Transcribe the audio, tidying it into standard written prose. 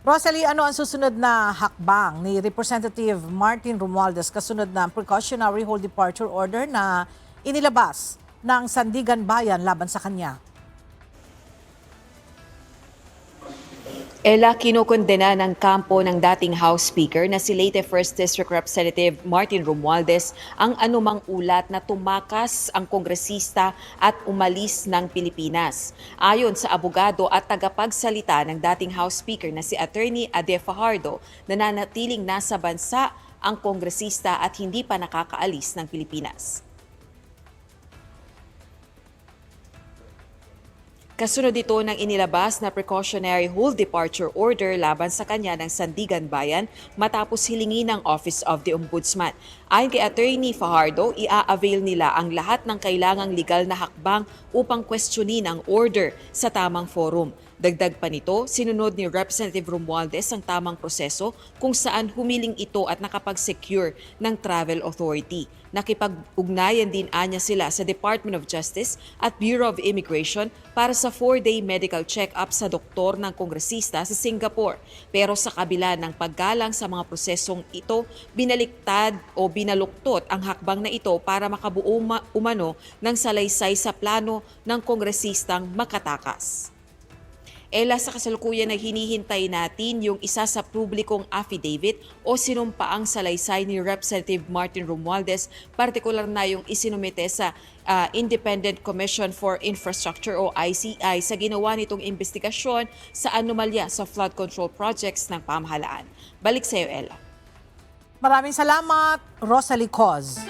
Rosalie, ano ang susunod na hakbang ni Representative Martin Romualdez kasunod ng precautionary hold departure order na inilabas ng Sandigan Bayan laban sa kanya? Ella, kinokondena ng kampo ng dating House Speaker na si Leyte 1st District Representative Martin Romualdez ang anumang ulat na tumakas ang kongresista at umalis ng Pilipinas. Ayon sa abogado at tagapagsalita ng dating House Speaker na si Attorney Ade Fajardo, nananatiling nasa bansa ang kongresista at hindi pa nakakaalis ng Pilipinas. Kasunod ito ng inilabas na precautionary hold departure order laban sa kanya ng Sandigan Bayan matapos hilingin ng Office of the Ombudsman. Ayon kay Attorney Fajardo, ia-avail nila ang lahat ng kailangang legal na hakbang upang questionin ang order sa tamang forum. Dagdag pa nito, sinunod ni Representative Romualdez ang tamang proseso kung saan humiling ito at nakapag-secure ng Travel Authority. Nakipag-ugnayan din anya sila sa Department of Justice at Bureau of Immigration para sa 4-day medical check-up sa doktor ng kongresista sa Singapore. Pero sa kabila ng paggalang sa mga prosesong ito, binaliktad o binaluktot ang hakbang na ito para makabuo umano ng salaysay sa plano ng kongresistang makatakas. Ella, sa kasalukuyan na hinihintay natin yung isa sa publikong affidavit o sinumpaang salaysay ni Representative Martin Romualdez, partikular na yung isinumite sa Independent Commission for Infrastructure o ICI sa ginawa nitong investigasyon sa anomalya sa flood control projects ng pamahalaan. Balik sa iyo, Ella. Maraming salamat, Rosalie Coz.